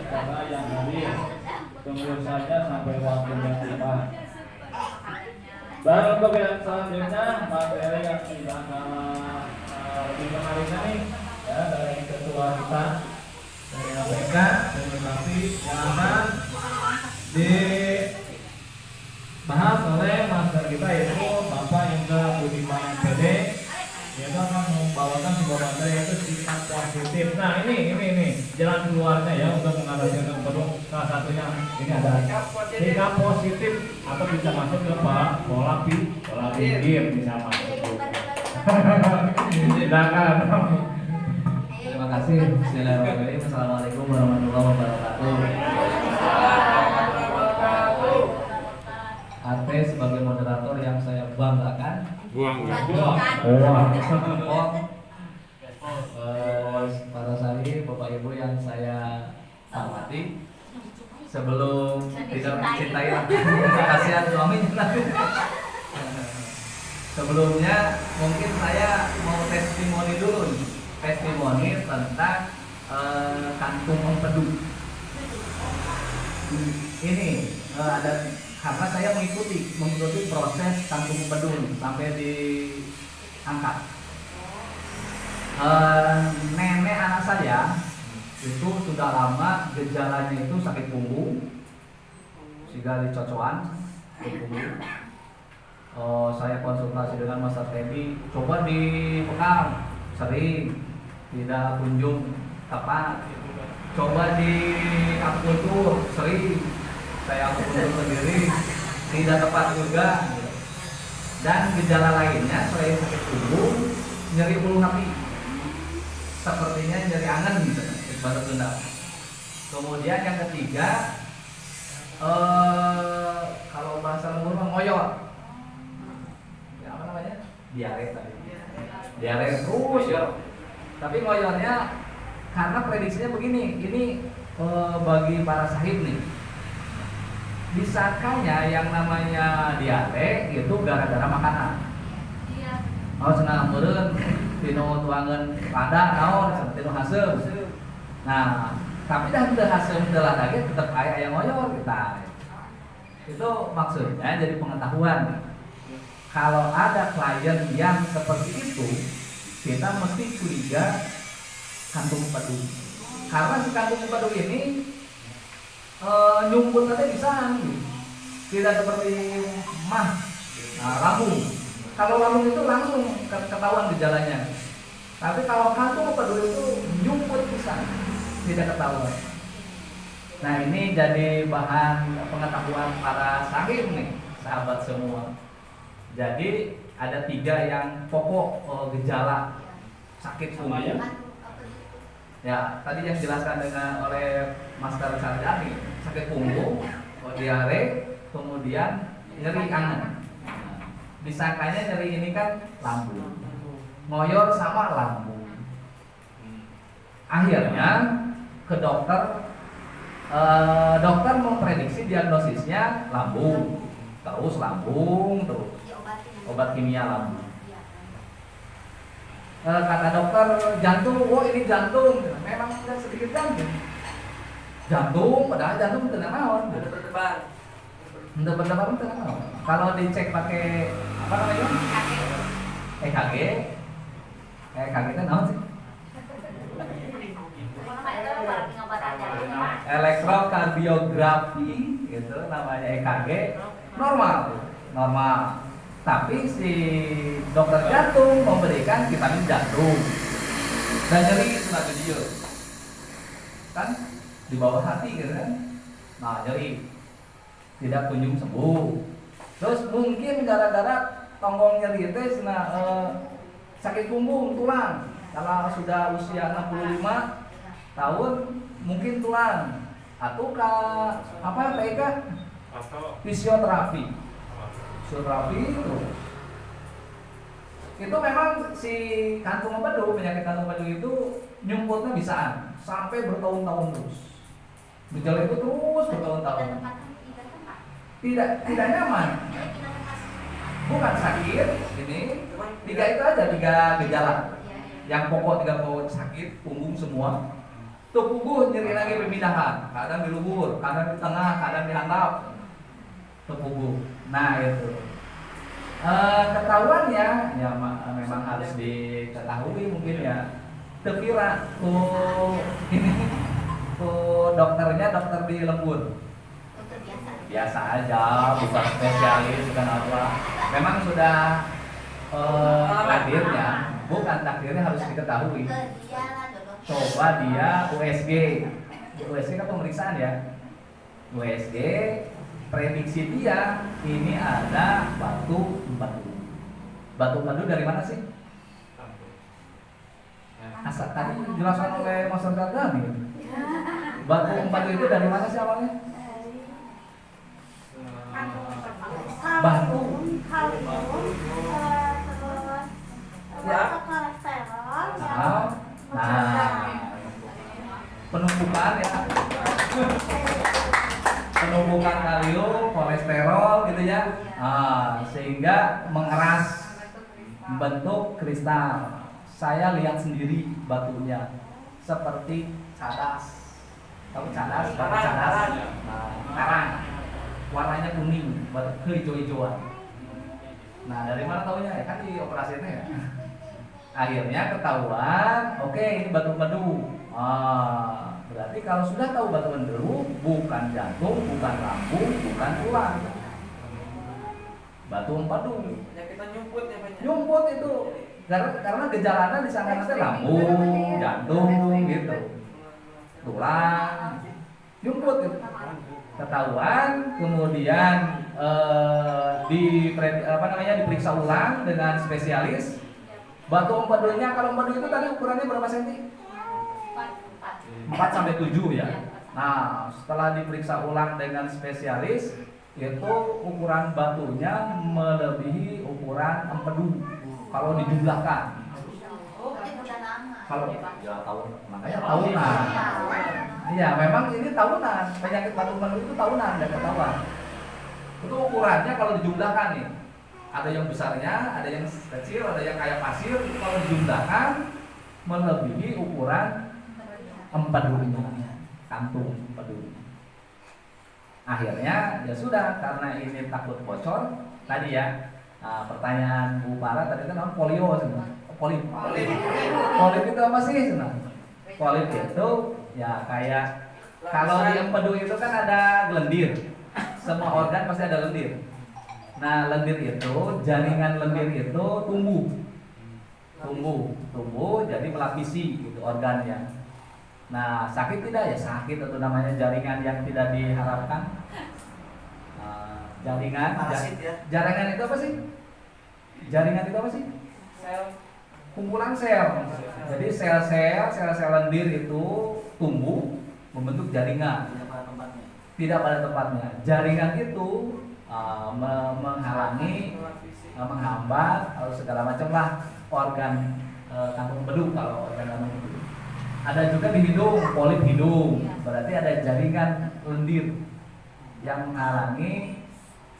karena yang hadir. Tunggu saja sampai waktunya tiba. Dan untuk yang selanjutnya materi yang tidak lebih menarik nih ya dari ketua kita dari APK. Terima kasih yang akan dibahas oleh master kita yaitu Bapak Indra Budiman PD. Dia akan membawakan sebuah materi yaitu sikap positif. Nah ini jalan keluarnya ya untuk mengatasi penuh. Salah satunya ini ada sikap positif atau bisa masuk ke pola pikir bisa masuk. Silakan. Terima kasih. Bismillahirrahmanirrahim. Assalamualaikum warahmatullahi wabarakatuh. Arte sebagai moderator yang saya banggakan. Para sahih, Bapak Ibu yang saya hormati. Sebelum tidak mencintai kasihan suami. Sebelumnya mungkin saya mau testimoni dulu nih. Testimoni tentang kantung empedu. Ini ada karena saya mengikuti proses kantung empedu sampai diangkat. Nenek anak saya itu sudah lama gejalanya itu sakit punggung, sehingga dicocokan sakit punggung. Saya konsultasi dengan Mas Teddy, coba dipekam, sering tidak kunjung tepat. Coba di akupuntur, sering saya akupuntur sendiri, tidak tepat juga. Dan gejala lainnya selain sakit punggung, nyeri ulu hati, sepertinya nyeri angen gitu, baru tunda. Kemudian yang ketiga, kalau bahasa lembur ngoyor. Diare tadi. Diare terus ya. Tapi ngoyornya karena prediksinya begini, ini bagi para sahib nih. Disangkanya yang namanya diare itu gara-gara makanan. Iya. Oh senang meureun tinu tuangan rada naon tinu haseum. Nah, tapi dah teu haseum teu lagi tetep aya ngoyor kita. Itu maksudnya jadi pengetahuan. Kalau ada klien yang seperti itu, kita mesti curiga kantung empedu. Karena si kantung empedu ini nyumput aja bisa, tidak seperti lambung. Kalau lambung itu langsung ketahuan gejalanya. Tapi kalau kantung empedu itu nyumput bisa, tidak ketahuan. Nah ini jadi bahan pengetahuan para sahib nih, sahabat semua. Jadi ada 3 yang pokok gejala sakit punggung. Ya, tadi yang dijelaskan oleh Master Sarjani, sakit punggung, diare, kemudian nyeri angen. Disangkanya nyeri ini kan lambung, ngoyor sama lambung. Akhirnya ke dokter, dokter memprediksi diagnosisnya lambung, terus obat kimia lambung. Kata dokter jantung, ini jantung, memang sudah sedikit jantung, padahal jantung tidak naon, berdebar, tidak naon. Kalau dicek pakai apa namanya? EKG itu naon sih? Elektrokardiografi, gitu namanya EKG, normal. Tapi si dokter jantung memberikan vitamin jantung dan nyeri itu lagi dia kan di bawah hati gitu kan. Nah nyeri tidak kunjung sembuh. Terus mungkin gara-gara tonggong nyeri itu sakit punggung tulang. Kalau sudah usia 65 tahun mungkin tulang atau fisioterapi itu memang si kantung empedu, penyakit kantung empedu itu nyumputnya bisaan sampai bertahun-tahun terus. Gejala itu terus bertahun-tahun. Tidak nyaman. Bukan sakit, ini 3 itu aja 3 gejala. Yang pokok 3 pokok sakit, punggung semua. Tuh puguh nyeri lagi pemindahan, kadang di luhur, kadang di tengah, kadang di handap. Tuh puguh. Nah itu. Ketahuannya ya memang harus diketahui mungkin ya. Terkira tuh ini tuh dokternya dokter di lembur. Biasa aja, bukan spesialis, bukan apa. Memang sudah takdirnya, bukan takdirnya harus diketahui. Coba dia USG, USG kan pemeriksaan ya. USG prediksi dia ini ada batu empedu. Batu empedu dari mana sih? Asal tadi dijelaskan oleh Mas Gani. Batu empedu itu dari mana sih awalnya? Batu. Nah, penumpukan ya, penumpukan kalium, kolesterol gitu ya, sehingga mengeras bentuk kristal. Saya lihat sendiri batunya seperti cadas, tahu cadas, batu cadas, karang, warnanya kuning, batu hijau-hijauan. Nah dari mana taunya? Ya kan di operasinya ya. Akhirnya ketahuan, oke ini batu empedu. Berarti kalau sudah tahu batu empedu, bukan jantung, bukan lambung, bukan tulang. Batu empedu. Kita nyumput ya Pak. Nyumput itu. Karena gejalanya di sana nanti lambung, jantung gitu. Tulang. Nyumput itu. Ketahuan, kemudian diperiksa ulang dengan spesialis. Batu empedunya, kalau empedu itu tadi ukurannya berapa senti? 4 sampai 7 ya. Nah, setelah diperiksa ulang dengan spesialis, itu ukuran batunya melebihi ukuran empedu kalau dijumlahkan. Kalau ya tahun, makanya tahunan. Iya, memang ini tahunan. Penyakit batu empedu itu tahunan dan ketahuan. Itu ukurannya kalau dijumlahkan nih. Ada yang besarnya, ada yang kecil, ada yang kayak pasir. Itu kalau dijumlahkan melebihi ukuran empedunya, kantung empedu. Akhirnya ya sudah, karena ini takut bocor tadi ya. Nah, pertanyaan Bu Para tadi kan polio sebenarnya. Polip itu apa sih sebenarnya? Polip itu ya kayak kalau di empedu itu kan ada lendir. Semua organ pasti ada lendir. Nah, lendir itu, jaringan lendir itu tumbuh, jadi melapisi gitu organnya. Nah, sakit tidak ya sakit, itu namanya jaringan yang tidak diharapkan. Jaringan itu apa sih? Jaringan itu apa sih? Sel. Kumpulan sel. Jadi sel-sel lendir itu tumbuh membentuk jaringan. Tidak pada tempatnya. Jaringan itu menghalangi, menghambat, atau segala macam lah organ kantung empedu. Kalau organ kantung empedu ada juga di hidung, polip hidung, berarti ada jaringan lendir yang menghalangi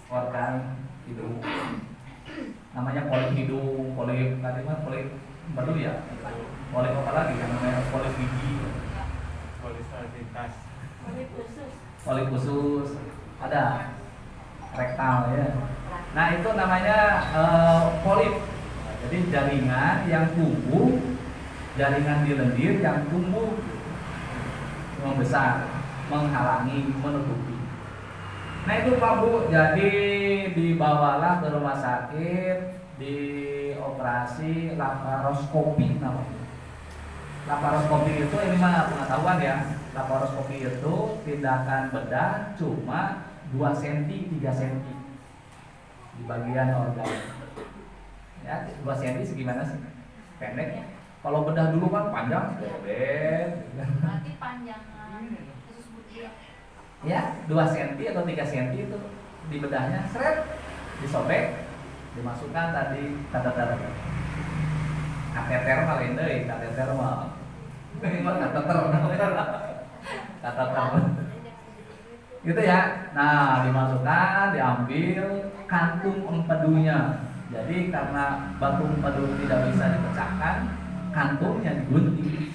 organ hidung, namanya polip hidung, polip tadi mah polip empedu ya, polip apa lagi yang namanya polip gigi, polip usus, ada rektal ya. Nah itu namanya polip. Jadi jaringan yang tumbuh, jaringan di lendir yang tumbuh membesar, menghalangi, menutupi. Nah itu Pak Bu, jadi dibawalah ke rumah sakit, dioperasi laparoskopi namanya. Laparoskopi itu ini mah pengetahuan ya. Laparoskopi itu tindakan bedah cuma 2 cm, 3 cm di bagian organ. Ya, 2 cm segimana sih? Pendek. Kalau bedah dulu kan panjang, Berarti panjangan khusus butir. ya, 2 cm atau 3 cm itu di bedahnya, seret, disobek, dimasukkan tadi kateter. Kateter mah lain deui, kateter mah. Ini mah kateter. Kateter. Gitu ya. Nah, dimasukkan, diambil kantung empedunya. Jadi karena batu empedu tidak bisa dipecahkan, kantungnya digunting.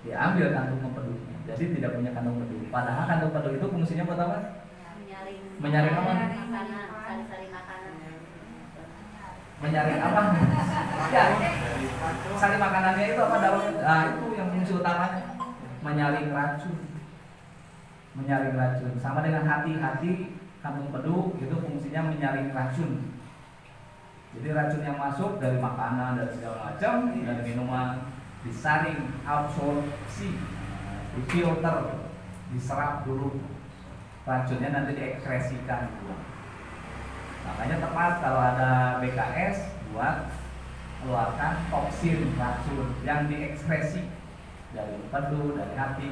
diambil kantung empedunya. Jadi tidak punya kantung empedu. Padahal kantung empedu itu fungsinya buat apa? Menyaring apa? Makanan, sari-sari makanan. Menyaring apa? Ya, sari makanannya itu apa daun? Nah, itu yang fungsi utamanya. Menyaring racun. Menyaring racun. Sama dengan hati-hati kantung empedu itu fungsinya menyaring racun. Jadi racun yang masuk dari makanan, dari segala macam, dari minuman disaring, absorpsi, difilter, diserap dulu. Racunnya nanti diekskresikan. Makanya tepat kalau ada BKS buat keluarkan toksin racun yang diekskresi dari empedu, dari hati.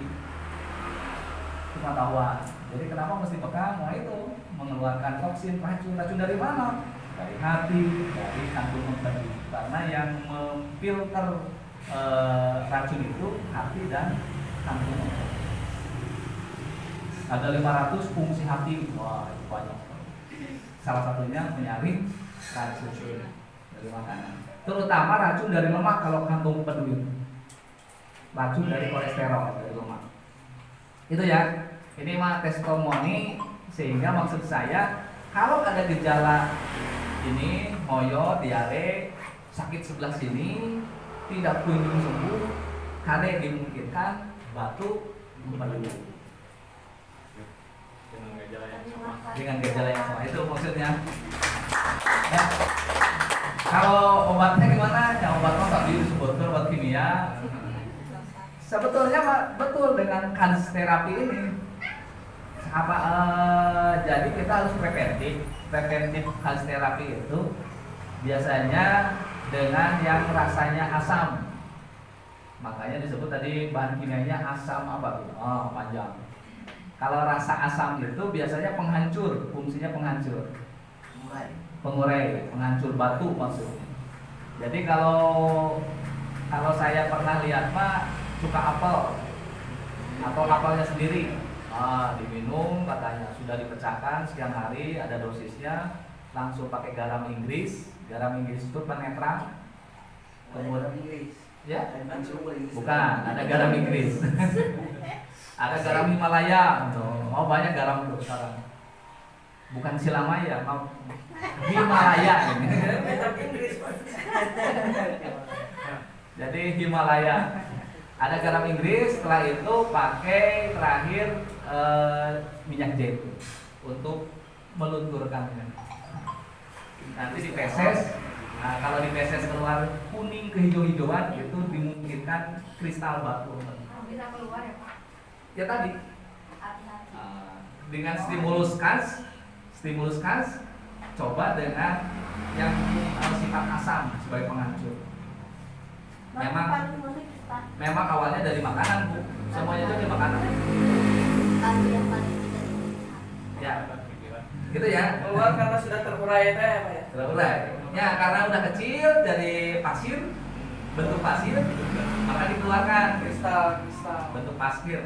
Itu pengetahuan. Jadi kenapa mesti pegang? Nah itu mengeluarkan toksin racun. Racun dari mana? Dari hati, dari kantung empedu. Karena yang memfilter racun itu hati dan kantung empedu. Ada 500 fungsi hati. Wah, itu banyak. Salah satunya menyaring racun dari makanan. Terutama racun dari lemak kalau kantung empedu itu. Racun dari kolesterol dari lemak. Itu ya. Ini mah testimoni sehingga maksud saya kalau ada gejala ini moyo, diare, sakit sebelah sini tidak kunjung sembuh, kade dimungkinkan batuk empedu. Dengan gejala yang sama itu maksudnya. Ya. Kalau obatnya gimana? Ya obatnya tadi disebutkan obat kimia. Sebetulnya Pak, betul dengan kans terapi ini. Jadi kita harus preventif kans terapi itu biasanya dengan yang rasanya asam. Makanya disebut tadi bahan kimianya asam apa? Panjang. Kalau rasa asam itu biasanya penghancur, fungsinya penghancur, pengurai, penghancur batu maksudnya. Jadi kalau saya pernah lihat Pak cuka apel atau apelnya sendiri, diminum katanya sudah dipecahkan sekian hari, ada dosisnya, langsung pakai garam Inggris. Garam Inggris itu penetrang. Kemudian ya, bukan, ada garam Inggris. Ada garam Himalaya, banyak garam tuh sekarang. Bukan Silamaya, Himalaya ini. Jadi Himalaya. Ada garam Inggris, setelah itu pakai terakhir minyak zaitun untuk melunturkannya. Nanti dipeses. Nah, kalau dipeses keluar kuning kehijau-hijauan itu dimungkinkan kristal batu. Bisa keluar ya Pak? Ya tadi dengan stimulus kas coba dengan yang sifat asam sebagai penghancur. Memang awalnya dari makanan Bu, semuanya itu dari makanan. Ya, gitu ya. Keluar karena sudah terurai itu ya Pak ya? Terurai. Ya karena udah kecil dari pasir, bentuk pasir, maka dikeluarkan Kristal bentuk pasir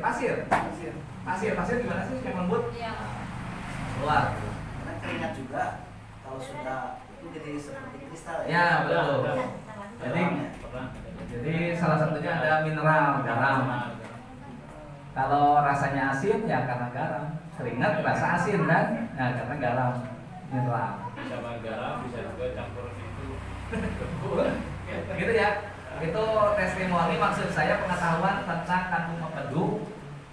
gimana sih yang lembut? Iya. Keluar. Karena keringat juga kalau sudah itu jadi seperti kristal ya. Ya betul. Jadi salah satunya ada mineral garam. Kalau rasanya asin ya karena garam. Keringat rasa asin kan? Nah karena garam mineral. Bisa garam, bisa juga campur itu. Gitu ya. Itu testimoni, maksud saya pengetahuan tentang kantung empedu.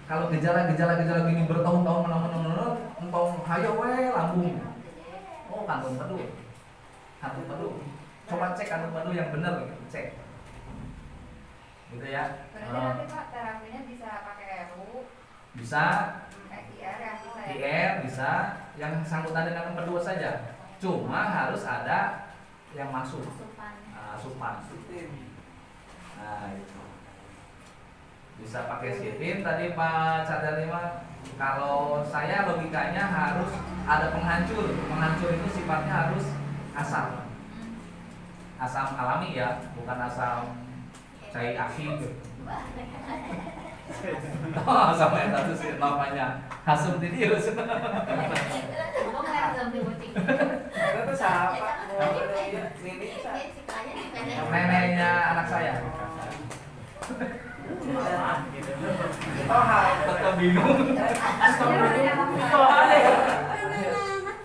Kalau gejala gini bertahun-tahun menurut, entong hayo we lambung. Oh kantung empedu. Coba cek kantung empedu yang benar, cek. Gitu ya. Berarti nanti Pak terapinya bisa pakai RU, Bisa IR yang bisa ya? IR bisa, yang sangkutan dengan empedu saja. Cuma harus ada yang masuk. Asupan. Nah, itu. Bisa pakai sitin tadi Pak Cadalima. Kalau saya logikanya harus ada penghancur. Penghancur itu sifatnya harus asam. Asam alami ya, bukan asam cair aki gitu. Sama yang tadi sih namanya asam tidius. Itu siapa? Klinik Neneknya anak saya. Toha. Teka bingung. Toha deh.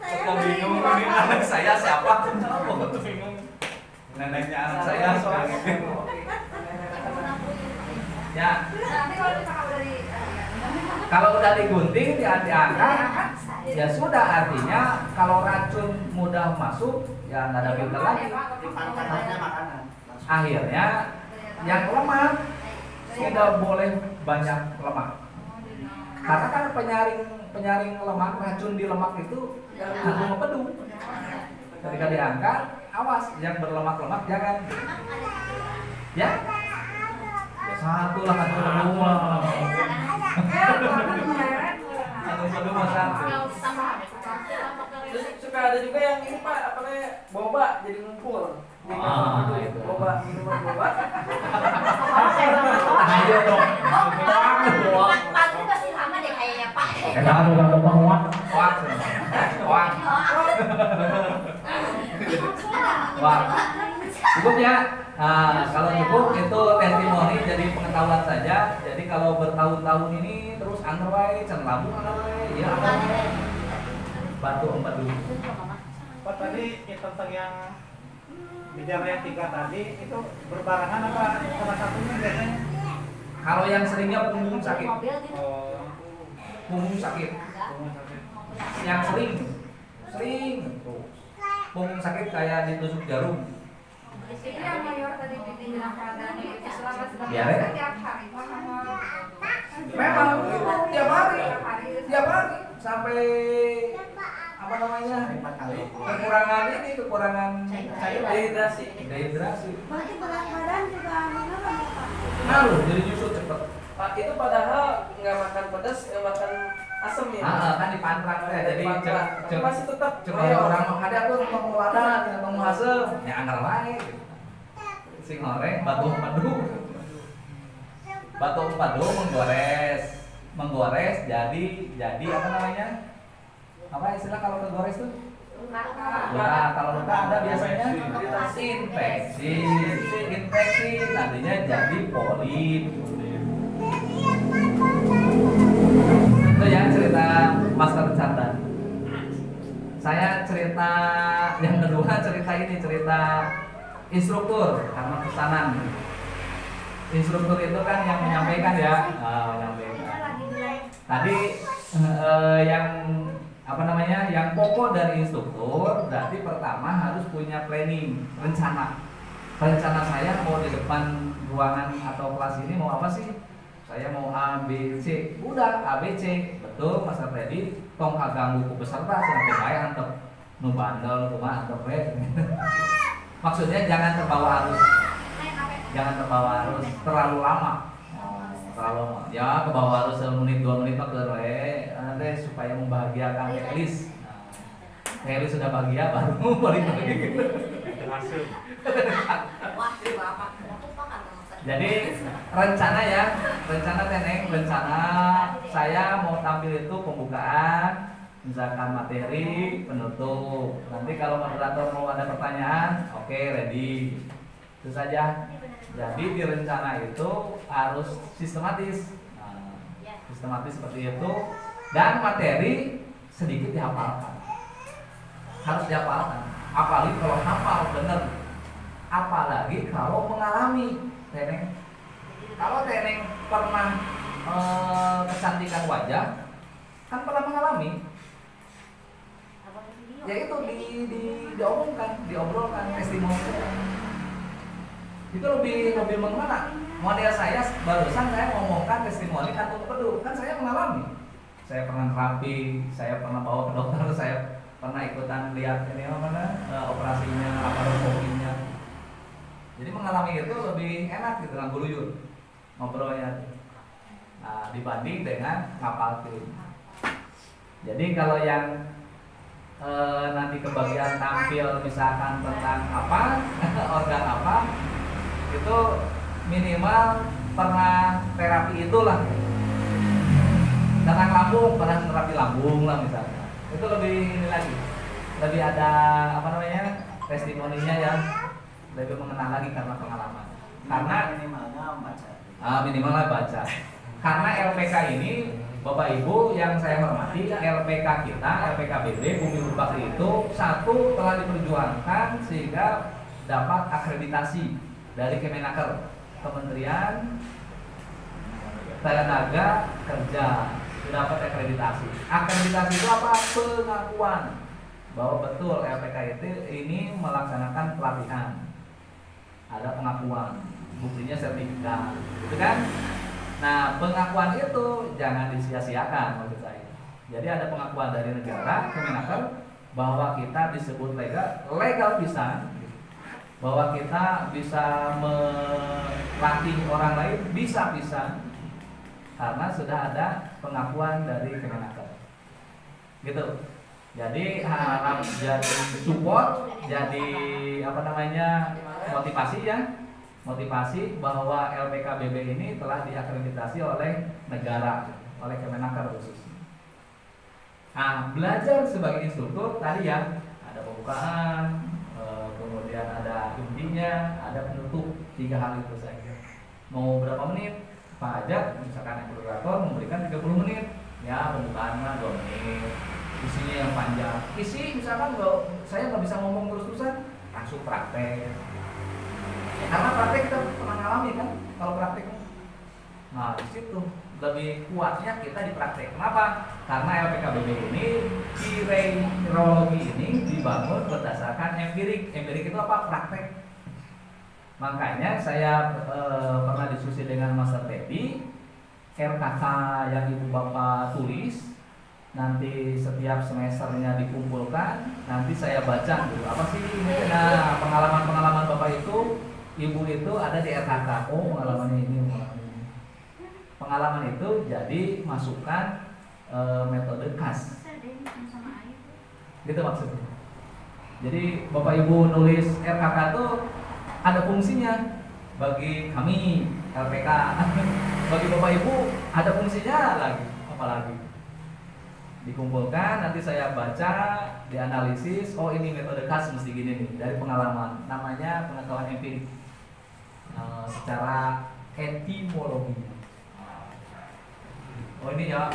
Teka bingung ini anak saya siapa? Tuh bingung. Neneknya anak saya sekarang ini. Ya, Nanti kalau misalkan udah di kalau udah digunting diangkat, ya sudah, artinya kalau racun mudah masuk, ya nggak ada filter lagi. Dipantangannya makanan. Langsung. Akhirnya yang lemak tidak boleh banyak lemak. Karena kan penyaring lemak, racun di lemak itu kudu mempedu. Ketika diangkat, awas yang berlemak-lemak jangan. Ya. Satu lah satu lah. Satu pedu masa. Terus suka ada juga yang ini Pak, apa namanya? Boba jadi ngumpul. Itu. Boba, minuman boba. Ayo dong. Pagi pasti sama deh kayaknya Pak. Udah muat. Wah. Wah. Wah. Cukup ya. Nah, kalau cukup itu testimoni jadi pengetahuan saja. Jadi kalau bertahun-tahun ini terus angker wae, can lambung angker wae, ya angker wae. Batu empedu. Pak tadi tentang yang bicara yang 3 tadi itu berbarengan apa salah satunya biasanya? Kalau yang seringnya punggung sakit, Oh, punggung sakit. rumah sakit. Yang sering punggung sakit kayak ditusuk jarum. Ini yang mayor tadi bilang keadaan itu selama Biar ya? tiap hari Pak sama Memang itu tiap hari tiap sampai apa namanya, 4 kali. kekurangan cairan, Dehidrasi. dehidrasi. Berarti berat badan juga menurun ya Pak? Ngaruh jadi nyusut cepet. Pak itu padahal nggak makan pedas, nggak makan asam ya. Kan dipantrak ya, jadi Tapi masih tetap coba mayor. orang ada aku mau lada, mau asem, ya anggar wae. Sing goreng batu empedu menggores jadi apa namanya, apa istilah kalau kegores tuh? Nah, kalau luka ada biasanya infeksi nantinya jadi polip. Itu ya cerita Master Chandra. Saya cerita yang kedua, cerita instruktur karena pesanan. Instruktur itu kan yang menyampaikan ya, menyampaikan. Tadi yang apa namanya, yang pokok dari instruktur berarti pertama harus punya planning, rencana. Rencana saya mau di depan ruangan atau kelas ini mau apa sih? Saya mau A, B, C. Udah A, B, C. Betul, Mas Freddy. Tong kaganggu ku peserta sampai saya antep nu bandel kumaha antep we. Maksudnya jangan terbawa arus. Jangan terbawa arus terlalu lama. Terlalu lama. Ya, ke bawah arus 1 menit 2 menit mah keur we. Nanti supaya membahagiakan Elis. Elis sudah bahagia baru balik lagi. Jadi rencana Teneng, rencana saya mau tampil itu pembukaan, misalkan materi, penutup. Nanti kalau moderator mau ada pertanyaan, oke, ready. Itu saja. Jadi di rencana itu harus sistematis. Nah, sistematis seperti itu, dan materi sedikit dihafalkan. Harus dihafalkan. Apalagi kalau hafal bener. Apalagi kalau mengalami. Teneng, kalau Teneng pernah kecantikan wajah, kan pernah mengalami, ya itu diobrolkan testimoni itu lebih mengena. Model saya barusan saya ngomongkan testimoni kantung pedu, kan saya mengalami, saya pernah terapi, saya pernah bawa ke dokter, saya pernah ikutan lihat ini operasinya, laparoskopinya. Jadi mengalami itu lebih enak gitu, dengan guluyur ngobrolnya. Nah, dibanding dengan ngapalin. Jadi kalau yang nanti kebagian tampil misalkan tentang apa organ apa, itu minimal pernah terapi itulah. Tentang lambung, pernah terapi lambung lah misalnya. Itu lebih ini lagi, lebih ada apa namanya, testimoninya ya. Lebih mengenal lagi karena pengalaman. Karena minimalnya membaca Minimal baca. Karena LPK ini Bapak Ibu yang saya hormati, LPK kita, LPKBB Bumi Berbakti itu satu telah diperjuangkan sehingga dapat akreditasi dari Kemenaker, Kementerian Tenaga Kerja, dapat akreditasi. Akreditasi itu apa? Pengakuan bahwa betul LPK ini melaksanakan pelatihan. Ada pengakuan, buktinya sertifikat, gitu kan? Nah, pengakuan itu jangan disia-siakan maksud saya. Jadi ada pengakuan dari negara, Kemenaker, bahwa kita disebut legal pisan, bahwa kita bisa melatih orang lain bisa pisan, karena sudah ada pengakuan dari Kemenaker. Gitu. Jadi harap jadi support, jadi motivasi ya. Motivasi bahwa LPKBB ini telah diakreditasi oleh negara, oleh Kemenaker khususnya. Nah, belajar sebagai instruktur tadi ya, ada pembukaan, kemudian ada intinya, ada penutup, 3 hal itu saja. Mau berapa menit? Pak Ajak, misalkan moderator memberikan 30 menit, ya pembukaan 2 menit, isinya yang panjang. Isi misalkan saya nggak bisa ngomong terus-terusan, langsung praktek. Karena praktek kita pernah ngalami kan, kalau praktek. Nah, di situ lebih kuatnya kita di praktek. Kenapa? Karena LPKBB ini, kirologi ini dibangun berdasarkan empirik. Empirik itu apa? Praktek. Makanya saya pernah diskusi dengan Mas Teddy, RKK yang Ibu Bapak tulis, nanti setiap semesternya dikumpulkan, nanti saya baca dulu apa sih ini. Nah, pengalaman-pengalaman Bapak itu, Ibu itu ada di RKK. Oh, pengalamannya ini, pengalaman ini. Pengalaman itu jadi masukan metode KAS. Gitu maksudnya. Jadi Bapak Ibu nulis RKK itu ada fungsinya bagi kami LPK. Bagi Bapak Ibu ada fungsinya lagi, apalagi. Dikumpulkan, nanti saya baca, dianalisis, oh ini metode KAS mesti gini nih, dari pengalaman. Namanya pengetahuan empirik. Secara etimologi. Oh ini ya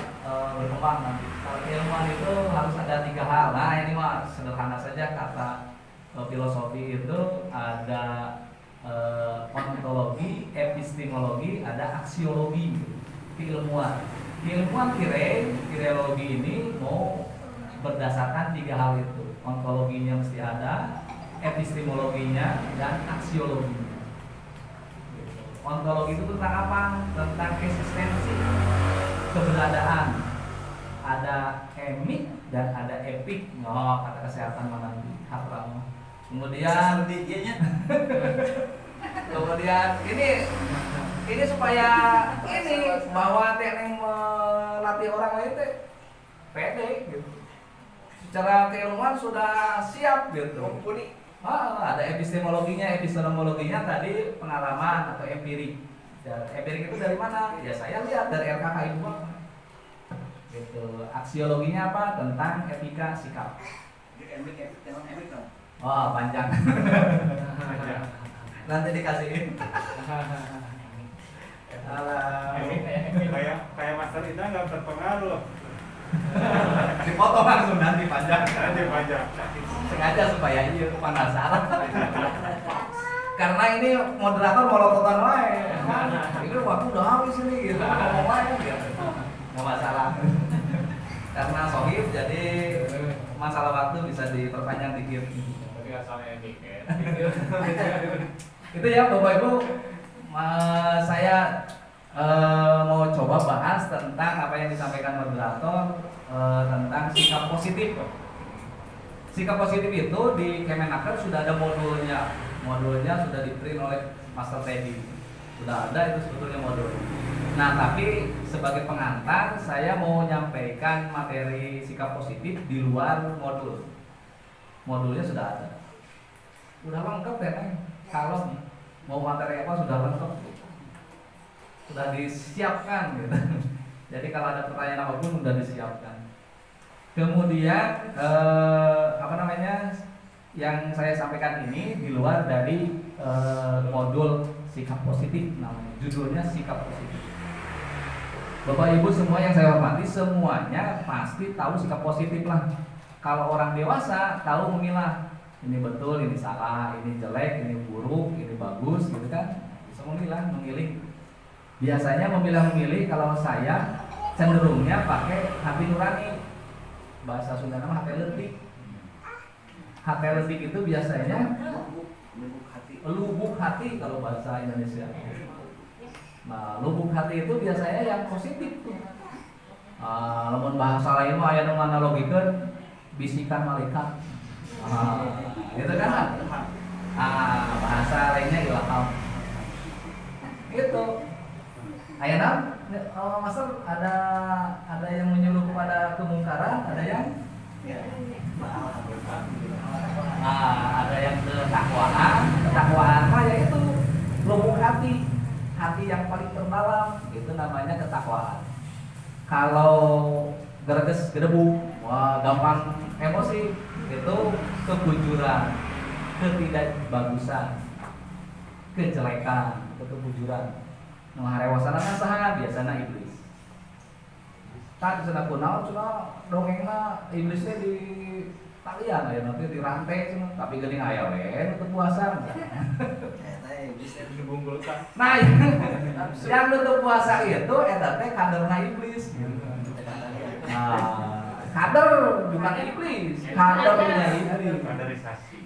berkembang nanti. Kalau ilmuwan itu harus ada 3 hal. Nah ini mah sederhana saja kata filosofi itu ada ontologi, epistemologi, ada aksiologi. Ilmuwan. Ilmuwan kirologi ini mau berdasarkan 3 hal itu. Ontologinya mesti ada, epistemologinya dan aksiologinya. Ontologi itu tentang apa? Tentang eksistensi, keberadaan. Ada emik dan ada epik. Oh, kata kesehatan mana nanti? Kemudian kemudian ini supaya ini bahwa teknik melatih orang lain teh pede gitu. Secara keilmuan sudah siap gitu. Mumpuni. Ada epistemologinya tadi pengalaman atau empirik. Dan empirik itu dari mana? Ya saya lihat dari RKK Ibu Bapak. Gitu. Aksiologinya apa? Tentang etika sikap. Emik dong. Wah, panjang. Nanti dikasihin. Kayak Master Ida nggak berpengaruh. Dipotong langsung nanti panjang. Nanti panjang. Sengaja supaya iya penasaran. Karena ini moderator molototan wae. Ini waktu udah habis ini gitu. Ngomong wae gitu. Enggak masalah. Karena sohib jadi masalah waktu bisa diperpanjang dikit. Tapi asalnya etiket. Itu ya Bapak Ibu, saya mau coba bahas tentang apa yang disampaikan moderator tentang sikap positif. Sikap positif itu di Kemenaker sudah ada modulnya. Modulnya sudah di-print oleh Master Teddy. Sudah ada itu sebetulnya modul. Nah, tapi sebagai pengantar saya mau menyampaikan materi sikap positif di luar modul. Modulnya sudah ada. Sudah lengkap ya, Neng. Kalau mau materi apa sudah lengkap. Sudah disiapkan gitu. Jadi kalau ada pertanyaan apapun sudah disiapkan. Kemudian yang saya sampaikan ini di luar dari modul sikap positif namanya, judulnya sikap positif. Bapak Ibu semua yang saya hormati, semuanya pasti tahu sikap positif lah. Kalau orang dewasa tahu memilah, ini betul, ini salah, ini jelek, ini buruk, ini bagus, gitu kan? Bisa memilah, memilih. Biasanya memilih kalau saya cenderungnya pakai hati nurani. Bahasa Sunda nama hati letik. Hati letik itu biasanya lubuk hati kalau bahasa Indonesia. Nah, lubuk hati itu biasanya yang positif tuh. Lamun bahasa lain mah aya nu nganalogikeun bisikan malaikat. Gitu kan? Bahasa lainnya ilham. Itu. Ayeuna Master ada yang menyuruh kepada kemungkaran, ada yang ada yang ketakwaan mah yaitu lubuk hati yang paling terdalam, itu namanya ketakwaan. Kalau gereges gedebu, wah gampang emosi, itu kebujuran, ketidakbagusan, kejelekan, itu kebujuran. Nu harewasanana saha? Biasana iblis. Tah cenah kunaon cenah dongengna iblis teh di talian aya nanti dirantai cenah, tapi geuning aya we nu teu puasa. Nah, yang nutup puasa itu eta teh kaderna iblis. Nah, kader bukan iblis, kadernya iblis. Kaderisasi.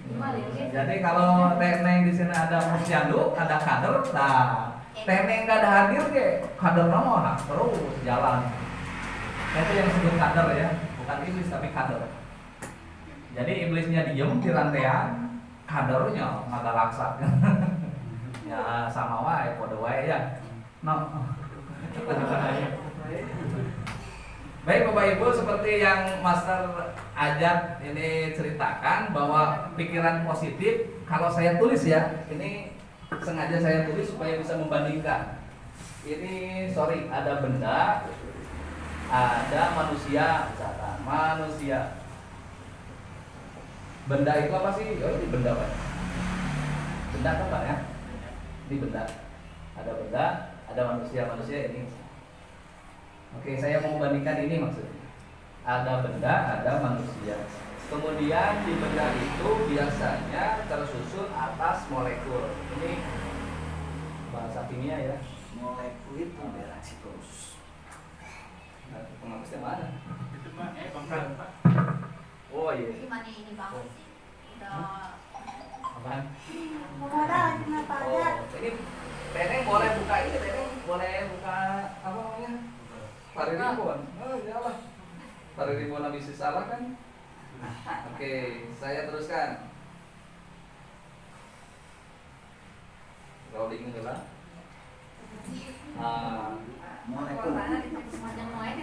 Jadi kalau Teneng di sini ada posyandu, ada kader, nah Teneng nggak ada hadir ke kader mah terus jalan. Itu yang disebut kader ya, bukan iblis tapi kader. Jadi iblisnya diem di rantaian, kadernya nggak laksa. Ya sama wae, kode wae ya. No. Baik Bapak Ibu, seperti yang Master Ajat ini ceritakan bahwa pikiran positif, kalau saya tulis ya, ini sengaja saya tulis supaya bisa membandingkan. Ini ada benda, ada manusia, misalkan manusia. Benda itu apa sih? Oh ini benda Pak. Benda apa Pak ya? Ini benda. Ada benda, ada manusia ini. Oke, saya mau membandingkan ini maksudnya. Ada benda, ada manusia. Kemudian di benda itu biasanya tersusun atas molekul. Ini bahasa kimia ya. Molekul itu bereaksi terus. Nah, pengakusnya mana? Itu mah bangkat Pak. Oh iya. Gimana ini banget sih? Udah. Apaan? Kenapa Oh, ini Teneng boleh buka ini, Teneng boleh buka apa namanya? Paririmbon. Oh iyalah. Paririmbon bisa salah kan? Oke, saya teruskan. Rolling dulu lah. Molekul.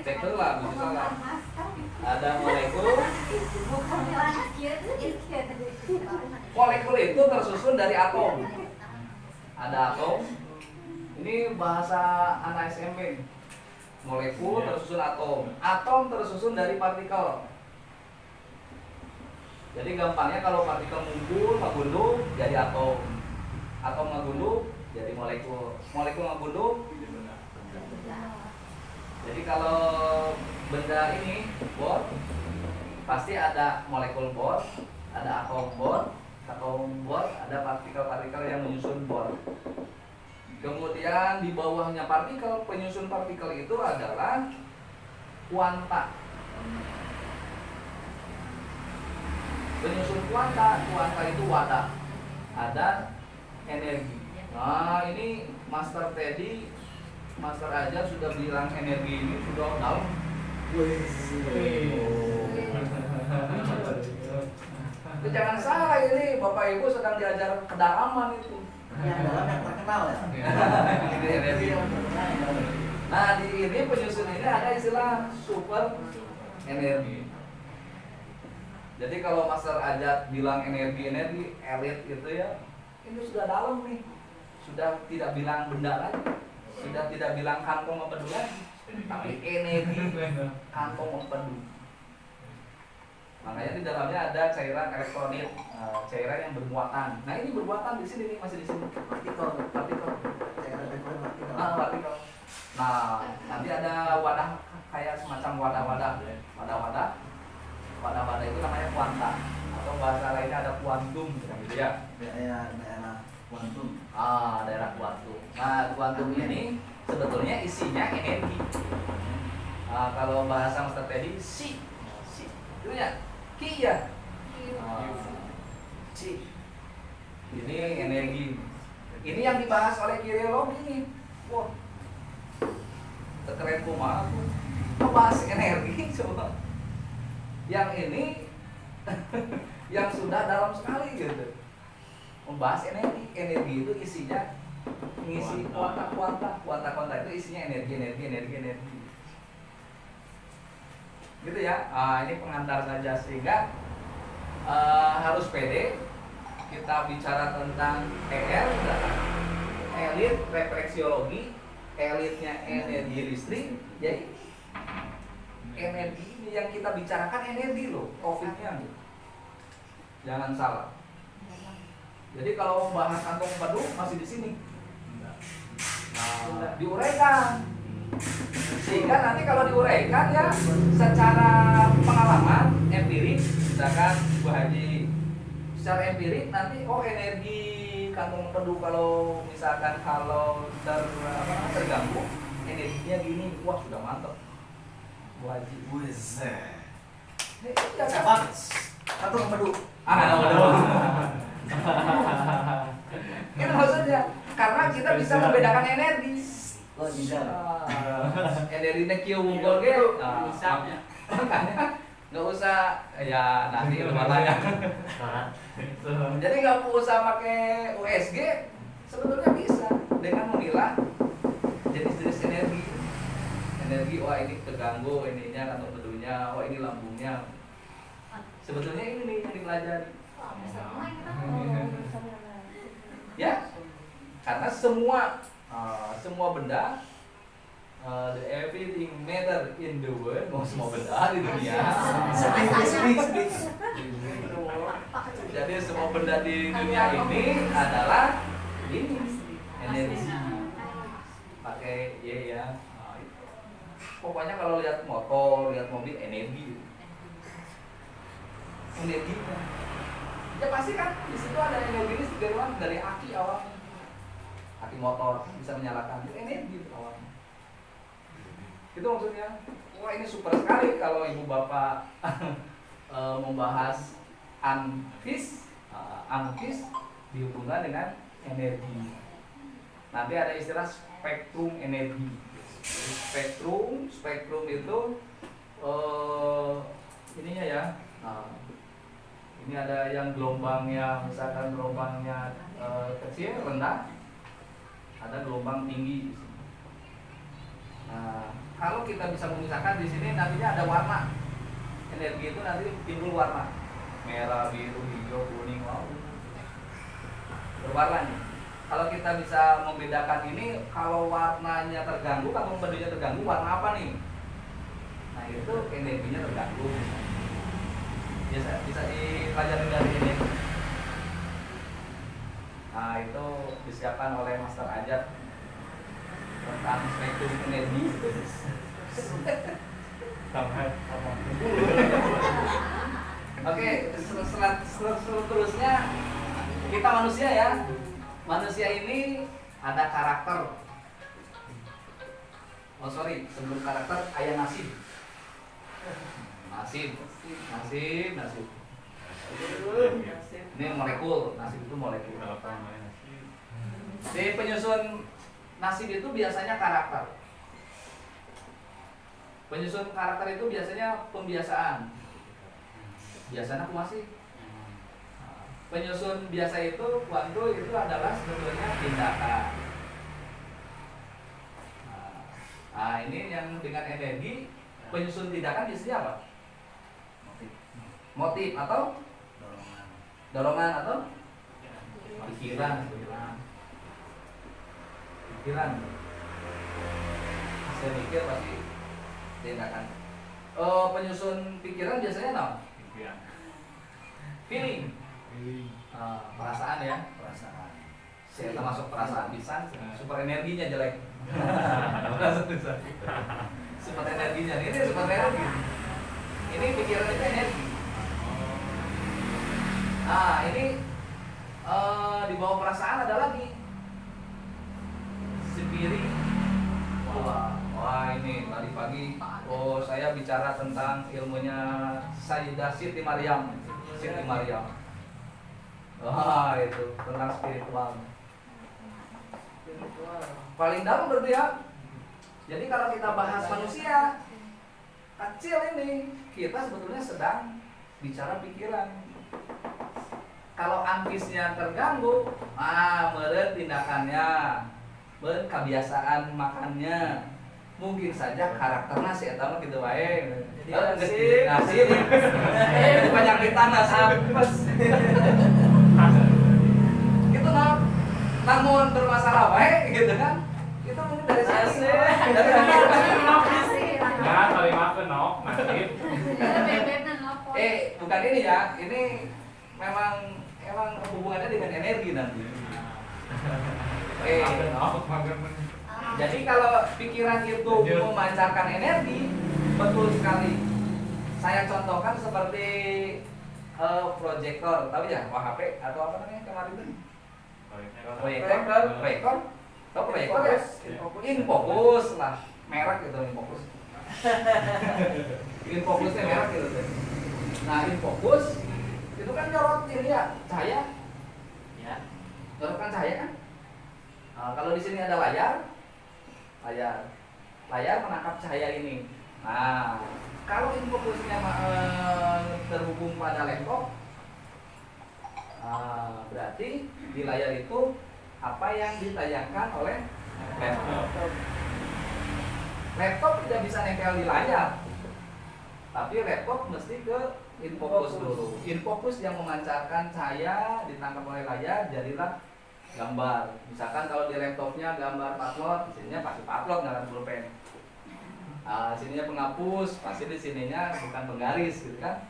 Betul lah, bisa salah. Ada molekul. Molekul itu tersusun dari atom. Ada atom. Ini bahasa anak SMP. Molekul tersusun atom. Atom tersusun dari partikel. Jadi gampangnya kalau partikel ngumpul, ngabunduk jadi atom. Atom ngabunduk jadi molekul. Molekul ngabunduk jadi benda. Jadi kalau benda ini bor, pasti ada molekul bor, ada atom bor, ada partikel-partikel yang menyusun bor. Kemudian di bawahnya partikel, penyusun partikel itu adalah kuanta. Penyusun kuanta itu wadah. Ada energi. Nah, ini Master Teddy, Master Ajar sudah bilang energi ini sudah dalam. Jangan salah ini, Bapak Ibu sedang diajar kedalaman itu. Yang dalam yang terkenal ya. Ini energi. Nah, di ini penyusun ini ada istilah super energi. Jadi kalau Master Ajat bilang energi elit gitu ya, ini sudah dalam nih. Sudah tidak bilang benda lagi, sudah tidak bilang kantong empedu lagi, tapi energi kantong empedu. Makanya di dalamnya ada cairan elektrolit, cairan yang bermuatan. Nah ini bermuatan di sini nih, masih di sini. Partikel. Cairan elektrolit partikel. Partikel. Nah nanti ada wadah kayak semacam wadah-wadah itu namanya kuanta atau bahasa lainnya ada kuantum gitu ya. Daerah kuantum. Daerah kuantum. Nah kuantum ini sebetulnya isinya energi. Kalau bahasa Master Teddy itu ya ki ya. Ci. Ini energi. Ini yang dibahas oleh Kiriologi nih. Wah. Keren kumaha tuh. Membahas energi coba. Yang ini yang sudah dalam sekali gitu. Membahas energi itu isinya mengisi kuanta itu isinya energi gitu ya. Ini pengantar saja sehingga harus pede kita bicara tentang elit refleksiologi, elitnya energi listrik. Jadi energi ini yang kita bicarakan energi loh, profitnya gitu. Jangan salah. Jadi kalau bahas kantong empedu masih di sini. Nah, diuraikan. Sehingga nanti kalau diuraikan ya secara pengalaman empirik, misalkan Bu Haji secara empirik nanti energi kantong empedu kalau misalkan terganggu energinya gini, wah sudah mantap Bu Haji. Buset. Ya, Siapa? Satu empedu. Itu maksudnya karena kita bisa membedakan energi. Oh, bisa. Energinya kieu wunggul ge. Makanya nggak usah ya nanti warnanya. Jadi nggak usah pakai USG, sebetulnya bisa dengan memilah jenis-jenis energi. Wah ini terganggu ininya kantong empedunya, wah ini lambungnya. Sebetulnya ini nih yang dipelajari. Ya, karena semua benda, everything matter in the world, semua benda di dunia. Speak. Jadi semua benda di dunia ini adalah ini energi. Pakai ya. Pokoknya kalau lihat motor, lihat mobil energinya. Ya pasti kan di situ ada energi listrik dari aki awalnya. Aki motor bisa menyalakan itu energi awalnya. Itu maksudnya. Wah ini super sekali kalau ibu bapak membahas anfis dihubungkan dengan energi. Nanti ada istilah spektrum energi. Spektrum itu ininya ya. Ini ada yang gelombangnya, misalkan gelombangnya kecil, rendah, ada gelombang tinggi. Nah, kalau kita bisa memisahkan di sini nantinya ada warna. Energi itu nanti timbul warna, merah, biru, hijau, kuning, wow, berwarna nih. Kalau kita bisa membedakan ini, kalau warnanya terganggu, kalau empedunya terganggu, warna apa nih? Nah itu energinya terganggu. Bisa dipelajari dari ini. Nah itu disiapkan oleh Master Ajat tentang spektrum energi. Oke, seterusnya kita manusia ya. Manusia ini ada karakter. Sebelum karakter ayah nasib. Ini molekul, nasib itu molekul. Di penyusun nasib itu biasanya karakter. Penyusun karakter itu biasanya pembiasaan. Biasanya aku masih. Penyusun biasa itu waktu itu adalah sebetulnya tindakan. Nah ini yang dengan energi penyusun tindakan biasanya apa? Motif atau dorongan atau pikiran. Saya mikir pasti tindakan. Penyusun pikiran biasanya apa? Impian. Feeling. Perasaan ya. Perasaan. Saya termasuk perasaan pisan, super energinya jelek. Super energinya, ini super energi. Ini pikiran itu energi. Nah, ini di bawah perasaan ada lagi spirit. Wah ini tadi pagi saya bicara tentang ilmunya Sayyidah Siti Maryam. Siti Maryam. Wah itu tentang spiritual. Paling dalam berarti ya. Jadi kalau kita bahas manusia kecil ini, kita sebetulnya sedang bicara pikiran. Kalau antisnya terganggu, meureun tindakannya, meureun kebiasaan makannya, mungkin saja karakternya si eta mah kitu wae. Jadi Nasib. Penyakitan nasib. Gitu nah. Namun bermasalah wae gitu kan. Itu mungkin dari sini. Dari Ya, kalimat kenok, nasib. bukan ini ya. Ini memang hubungannya dengan energi nanti. Jadi kalau pikiran itu memancarkan energi, betul sekali. Saya contohkan seperti proyektor, tahu ya, HP atau apa namanya kemarin itu? Proyektor, tahu proyektor ya? Infocus lah, merek gitu Infocus. Infocusnya merek gitu deh. Nah Infocus itu kan nyorot ini ya, cahaya. Ya, nyorotkan cahaya kan? Kalau di sini ada layar menangkap cahaya ini. Nah, kalau infokusnya terhubung pada laptop, berarti di layar itu apa yang ditayangkan oleh laptop. Laptop tidak bisa nempel di layar, tapi laptop mesti ke infokus dulu. Infokus yang memancarkan cahaya ditangkap oleh layar, jadilah gambar. Misalkan kalau di laptopnya gambar patlot, di sininya pasti patlot nggak ada pulpen. Sininya penghapus, pasti di sininya bukan penggaris, gitu kan?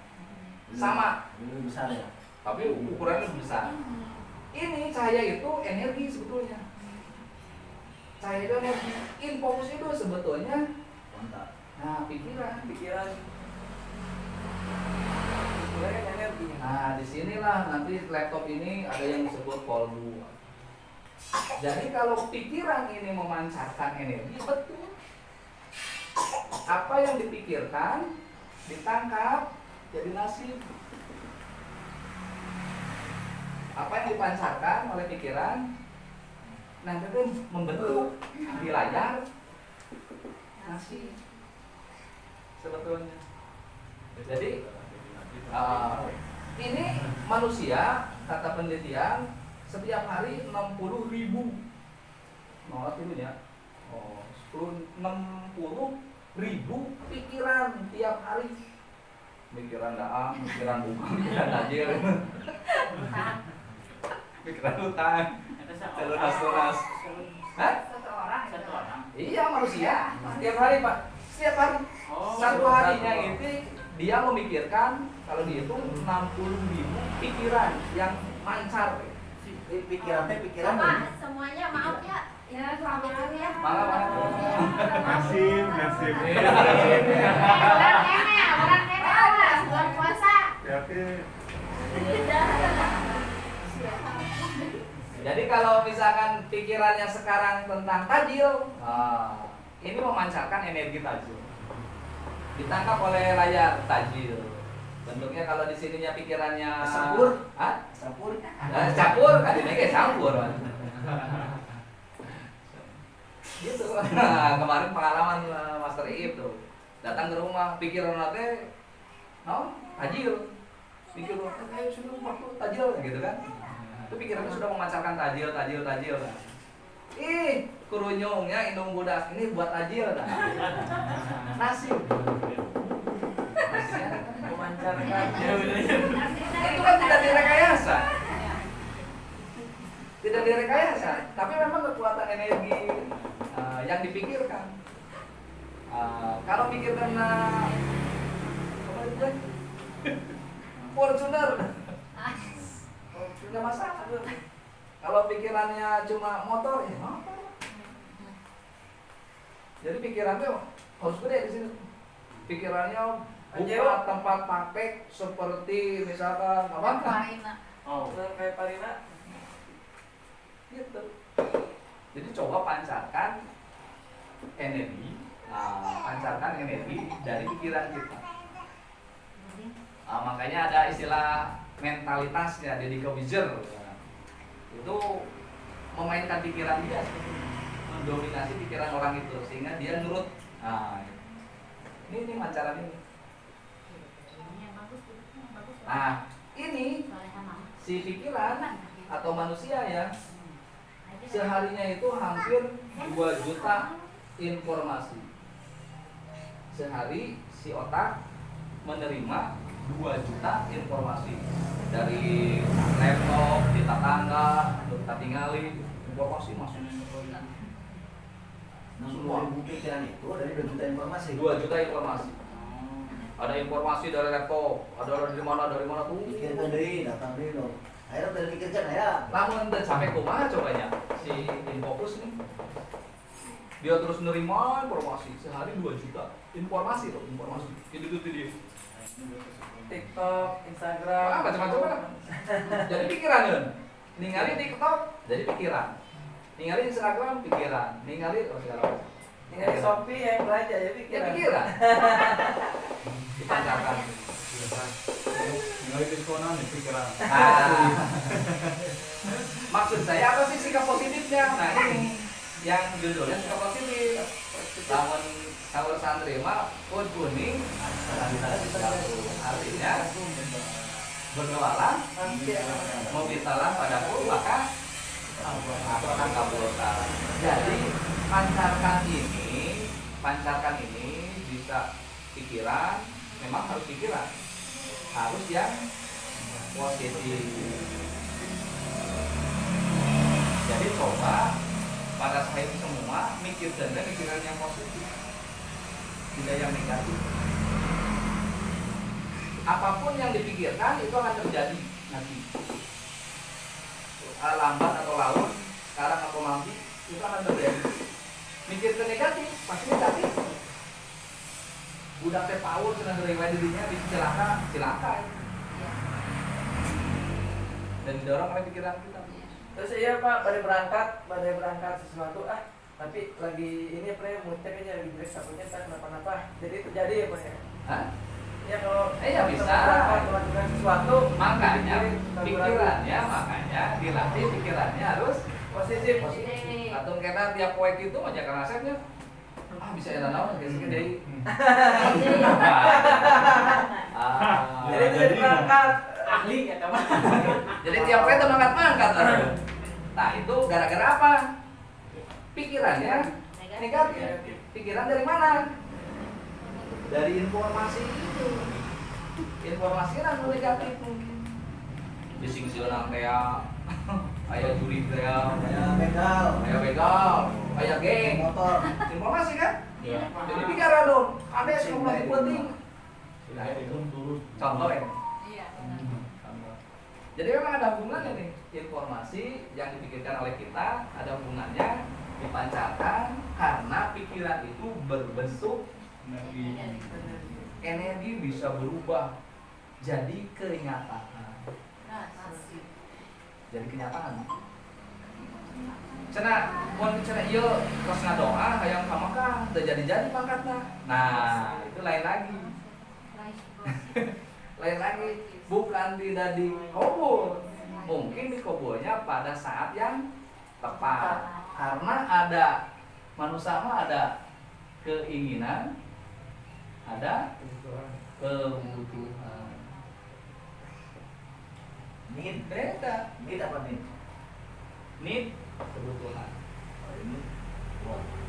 Sama. Ini besar ya. Tapi ukurannya lebih besar. Ini cahaya itu energi sebetulnya. Cahaya itu energi. Infokus itu sebetulnya Kontak. nah pikiran. energi. Nah disinilah nanti laptop ini ada yang disebut kolbu. Jadi kalau pikiran ini memancarkan energi, betul. Apa yang dipikirkan ditangkap jadi nasib. Apa yang dipancarkan oleh pikiran nanti itu membentuk di layar nasib sebetulnya. Jadi ini manusia kata penelitian setiap hari 60.000 nolak ini ya. 60.000 pikiran tiap hari. Pikiran daang, pikiran bunga, pikiran tajir. Pikiran utang. Lunas. Hah? Satu orang. Iya manusia. Setiap hari Pak. Setiap hari. Satu harinya itu dia memikirkan kalau dihitung 60.000 pikiran yang mancar. Pikirannya pikiran. Bapak, semuanya maaf ya. Ya, suami ya. Maaf. Nasib. Orang kene awas bulan puasa. Jadi kalau misalkan pikirannya sekarang tentang tajil, ini memancarkan energi tajil. Ditangkap oleh layar tajil. Bentuknya kalau di sininya pikirannya Campur. Campur kan ini kayak campur. Gitu. Nah, kemarin pengalaman Master Iip tuh. Datang ke rumah, pikiran nanti tajil. Pikir kayak sudah waktu tajil gitu kan. Itu pikirannya sudah memancarkan tajil. Kurunyungnya indung budak ini buat tajil dah. Nasib. Memancarkan. Itu kan tidak direkayasa. Tidak direkayasa, tapi memang kekuatan energi yang dipikirkan. Kalau pikirkan Fortuner. Nggak masalah. Kalau pikirannya cuma motor, ya motor. Jadi pikirannya harus gede di sini. Pikirannya bukan tempat praktek seperti misalkan apa? Oh, kayak Parina. Gitu. Jadi coba pancarkan energi, pancarkan energi dari pikiran kita. Makanya ada istilah mentalitasnya, Deddy Corbuzier. Itu memainkan pikiran dia, mendominasi pikiran orang itu sehingga dia nurut. Ini pancaran ini. Nah, ini si pikiran atau manusia ya, seharinya itu hampir 2 juta informasi. Sehari si otak menerima 2 juta informasi dari laptop, di tetangga, kita tinggali, informasi masuk. Semua pikiran itu dari 2 juta informasi. 2 juta informasi. Ada informasi dari laptop, ada dari mana tuh. Pikirkan deh, datang deh lo. Akhirnya udah dipikirkan ya. Namun dan sampai kumaha cobanya si Infocus nih. Dia terus nerima informasi sehari 2 juta informasi loh, informasi. Itu dia. TikTok, Instagram. Macam-macam lah. Jadi pikiran kan. Ningali TikTok jadi pikiran. Ningali Instagram pikiran. Ningali segala macam. Ningali Shopee yang belanja ya pikiran. Ya pikiran. Dipancarkan. Ningali diskonan di pikiran. Maksud saya apa sih sikap positifnya? Nah ini yang judulnya sikap positif. Lawan sahur santri mah pun kuning, artinya berdoalah, memintalah padaku maka aku akan kabulkan. Jadi pancarkan ini bisa pikiran, memang harus pikiran, harus yang positif. Jadi coba pada saya semua pikiran yang positif, tidak yang negatif. Apapun yang dipikirkan itu akan terjadi nanti. Lambat atau laun, sekarang atau nanti itu akan terjadi. Mikir ke negatif, pasti negatif. Udah teh power senang riwayat dirinya bisa celaka. Dan didorong oleh pikiran kita. Terus iya Pak, pada berangkat sesuatu tapi lagi ini apa ya muter aja lagi jelek takutnya tak kenapa-napa. Jadi terjadi ya Pak ya. Hah? Ya kalau Ya bisa. melakukan sesuatu Makanya pikirannya makanya dilatih pikirannya harus positif. atau karena tiap poek itu majakan resepnya bisa ya naon geus gede. Jadi itu jadi berangkat ahli ya teman. Jadi tiap poek itu mangkat. Nah, itu gara-gara apa? Pikirannya negatif. Pikiran dari mana? Dari informasi itu. Informasi kan negatif mungkin. Bising-singan kayak aya juri kayak begal, aya geng, Motor. informasi kan? Iya. Jadi pikiran dong, ada informasi penting. Itu turun. Contoh ya. Iya. Jadi memang ada hubungannya nih, informasi yang dipikirkan oleh kita ada hubungannya dipancarkan karena pikiran itu berbentuk energi bisa berubah jadi kenyataan. Jadi kenyataan. Cenah mun cenah ieu tos ngadoa hayang ka Makkah teu jadi pangkatna. Nah, itu lain lagi. Lain lagi, bukan tidak dikabul. Mungkin dikabulnya pada saat yang tepat. Karena ada manusia mah ada keinginan, ada kebutuhan. Need. Beda. Need apa need? Need kebutuhan. Ini.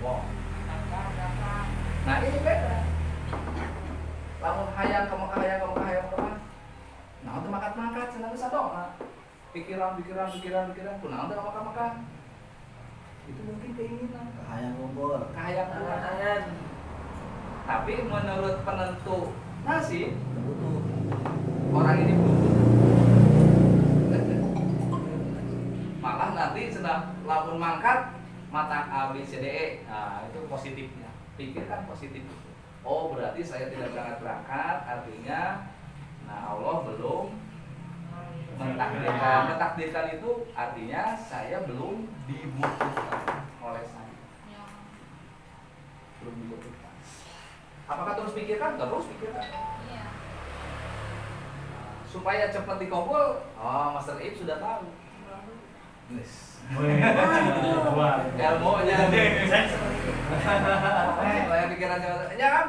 Wow. Nah ini beda. Lamun hayang kamu hayang. Nah untuk makat senang sadoa. Pikiran. Kunaon teh makan. Itu mungkin keinginan. Kahayang ngumpul. Kahayang. Tangan. Tapi menurut penentu nasib, Butuh. orang ini belum malah nanti sudah lamun mangkat mata A B C D E, nah itu positifnya, pikirkan positif. Oh berarti saya tidak berangkat, artinya nah Allah belum mentakdirkan itu artinya saya belum dibutuhkan oleh saya, belum dibutuhkan. Apakah terus pikirkan? Terus pikirkan. Supaya cepat dikabul, oh Master Ip sudah tahu. Yes. Ilmunya supaya pikirannya ya kan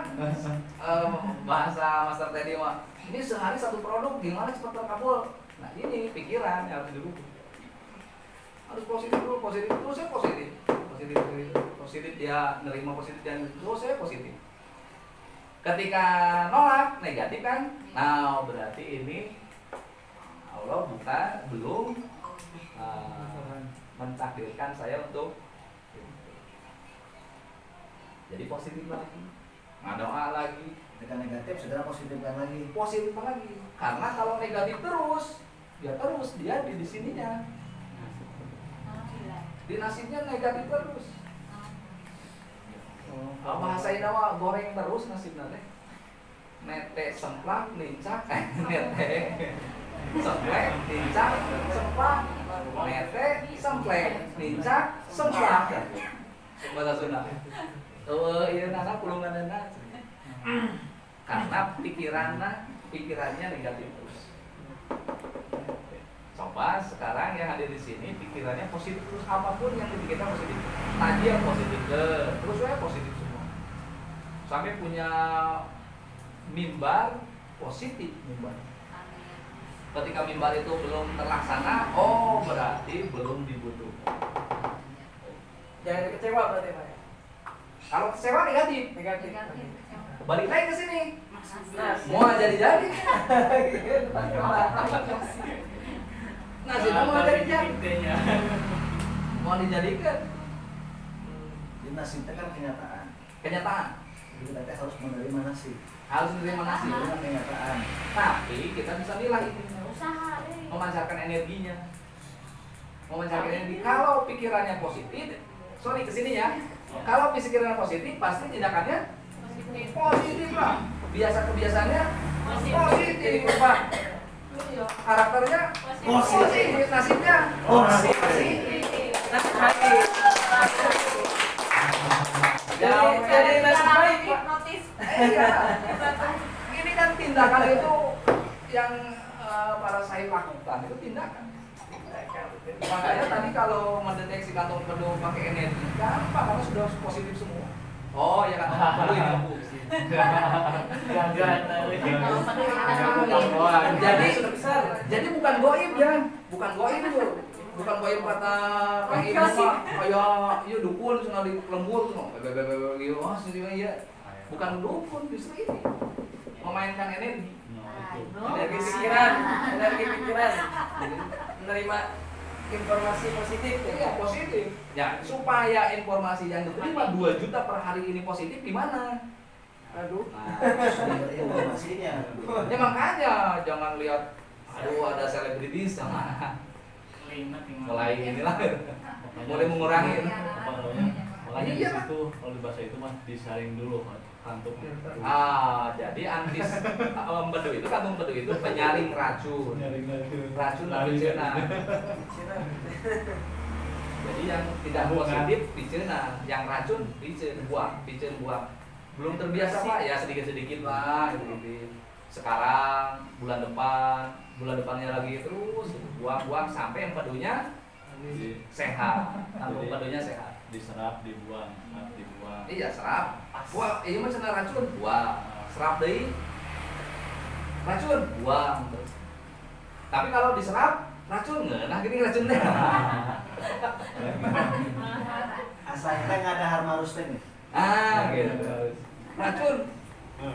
bahasa Master Teddy mah ini sehari satu produk gimana cepat terkabul. Nah ini pikiran yang harus didukung, harus positif dulu, positif terus saya positif, positif dia nerima positif dan terus saya positif. Ketika nolak negatif kan, nah berarti ini Allah belum mentakdirkan saya untuk jadi positif lagi, doa lagi. Dengan negatif saudara positifkan lagi. Positif lagi, karena kalau negatif terus dia di sininya, di nasibnya negatif terus. Bahasain nama goreng terus nasibnya teh. Nete semplak lincak, nete semplek lincak semplak, nete semplek lincak semplak. Bahasa Sunda. Iya nana pulunganana. Karena pikirannya negatif terus. Coba sekarang yang ada di sini pikirannya positif terus, apapun yang kita positif. Tadi yang positif terus saya positif semua. Sampai punya mimbar positif mimbar. Ketika mimbar itu belum terlaksana, oh berarti belum dibutuhkan. Jangan kecewa berarti Pak. Kalau kecewa negatif, Negatif. balik lagi ke sini. Nah, Mau jadi-jadi. Nasi mau jadi-jadi. Mau dijadikan. Jadi nasib itu kan kenyataan. Kenyataan. Jadi kita harus menerima nasib. Harus menerima nasib. Itu kan kenyataan. Tapi kita bisa milah ini. Usaha Memancarkan energinya. Memancarkan energi. Kalau pikirannya positif, sorry kesini ya. Kalau pikirannya positif, pasti tindakannya positif lah. Kebiasaannya positif Pak. Karakternya positif, nasibnya positif. jadi nasib baik Pak. notis. Iya. Ini kan tindakan itu yang para saya lakukan itu tindakan. Makanya tadi kalau mendeteksi kantong penuh pakai energi gampang karena sudah positif semua. Oh ya kan, perlu ini lembu. Jadi bukan goib ya, bukan goib itu, bukan goib kata kayak ibu pak, kayak iya dukun cuma di lembur cuma gitu, oh sendiri ya, bukan dukun justru ini memainkan energi, Energi pikiran, menerima informasi positif ya. iya positif. Ya supaya informasi yang diterima 2 juta per hari ini positif gimana? Aduh. Sumber informasinya. Ya makanya jangan lihat aduh ada selebritis sama mulai inilah mulai mengurangi. Makanya di Iya. situ kalau di bahasa itu mah disaring dulu kantuknya. Jadi antis empedu itu kantung empedu itu penyaring racun. Racun tapi cina. Jadi yang tidak positif picena, yang racun picen buang. Belum terbiasa Pak, ya sedikit-sedikit lah gitu. Sekarang bulan depannya lagi terus buang sampai empedunya sehat. Kantung empedunya sehat. Diserap, dibuang. Iya serap. Buang, iya mah cenah racun buang. Serap deui. Racun buang terus. Tapi kalau diserap racun ngeunah gini racun teh. Asalnya nggak ada harmarus teh nih. Gitu. Racun.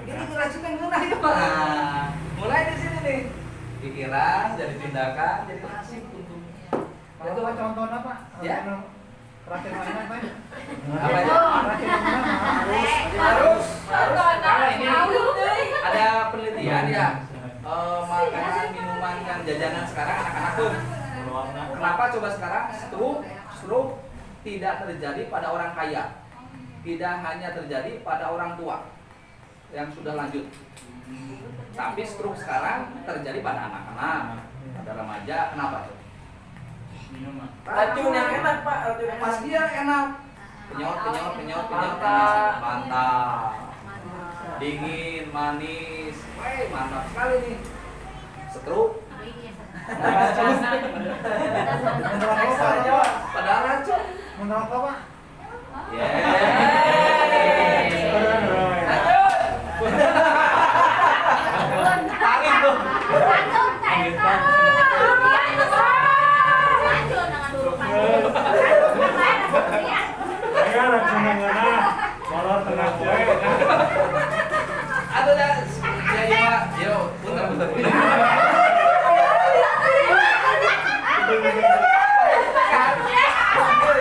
Ini racun yang ngeunah ya, Pak. Mulai di sini nih. Pikiran jadi tindakan jadi nasib untungnya. Itu Pak contohnya Pak. Ya. Terakhir mana Pak? Apa ya? Terakhir mana? Harus. Kalau ini ada penelitian ya. makanan, minuman, kan jajanan sekarang anak-anak tuh. Kenapa coba sekarang stroke tidak terjadi pada orang kaya, tidak hanya terjadi pada orang tua yang sudah lanjut, tapi stroke sekarang terjadi pada anak-anak, pada remaja. Kenapa tuh? Racun yang enak Pak, racun yang Pas enak. dia enak, penyot, mantap, dingin, manis, mantap sekali nih. Stroke padahal racun. Menurut apa, Pak? Tarik tuh. Ayo racun yang mana? Molor tengah kue. Aduh dah, ya, yo, bentar.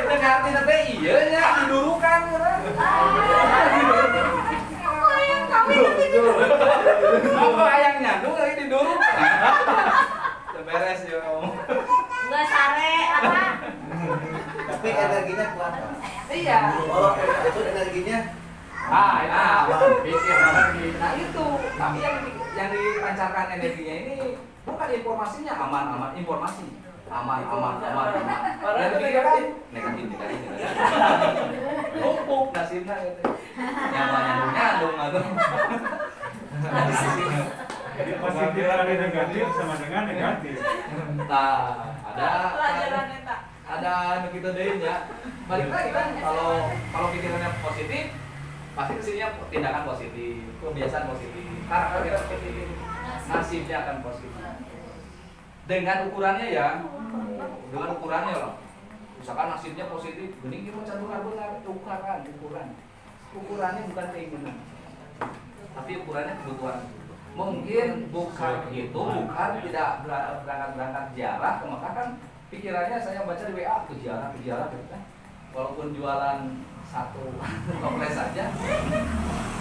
Itu ngerti nanti iya nya didurukan. Apa ayang nyandung lagi didurukan? Beres yo. Enggak sare apa? Tapi energinya kuat. Iya. Oh, itu energinya. Pikir lagi. Nah itu, tapi yang dipancarkan energinya ini bukan informasinya aman, informasi aman. Dan dia kan negatif. Numpuk nasibnya gitu. Nyandung atau. Jadi positif kali negatif sama dengan negatif. Nah, Pelajaran eta. ada begitu deh ya. Balik lagi kan kalau pikirannya positif pasti kesininya tindakan positif, kebiasaan positif, karakter kita positif, nasibnya akan positif. Dengan ukurannya ya, loh. Misalkan nasibnya positif, bening kita benar ukurannya bukan keinginan, tapi ukurannya kebutuhan. Mungkin bukan tidak berangkat ziarah ke Mekah kan pikirannya saya baca di WA ke ziarah gitu kan. Walaupun jualan satu toples saja,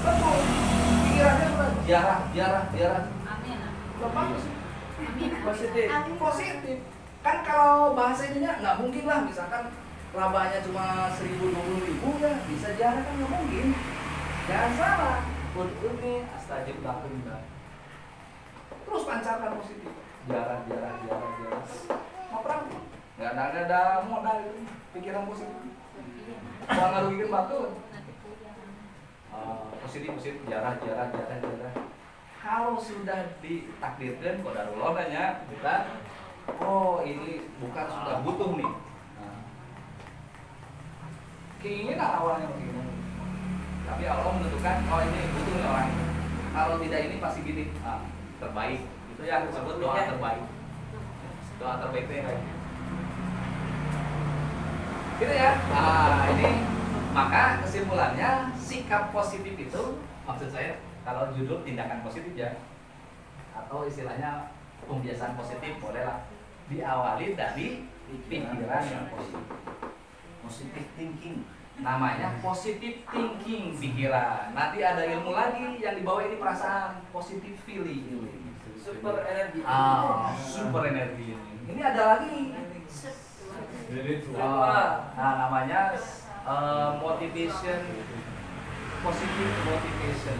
betul pikirannya sudah ziarah. Bagus. Positif. Kan kalau bahasa ininya nggak mungkin lah, misalkan labanya cuma 1.000-20.000 ya bisa ziarah kan nggak mungkin. Jangan salah. Ini astajib lakum dah. Terus pancarkan positif. Ziarah. Mau perang? Nggak ada modal itu. Pikiran positif. Kalau ngerugikan batu. Positif. Ziarah. Kalau sudah ditakdirkan qadarullah nanya kita, oh ini bukan sudah butuh nih. Keinginan awalnya begini. Tapi Allah menentukan, oh ini butuh nih orang ini. Kalau tidak ini pasti gini, terbaik. Itu yang disebut doa terbaik. Doa terbaik itu yang kayak gitu ya. Ini maka kesimpulannya sikap positif itu, maksud saya kalau judul tindakan positif ya, atau istilahnya pembiasaan positif bolehlah diawali dari pikiran yang positif. Positive thinking. Namanya positive thinking, pikiran. Nanti ada ilmu lagi yang dibawa ini perasaan, positive feeling. Super energi. Super energi ini. Ini ada lagi. Namanya motivation, positive motivation.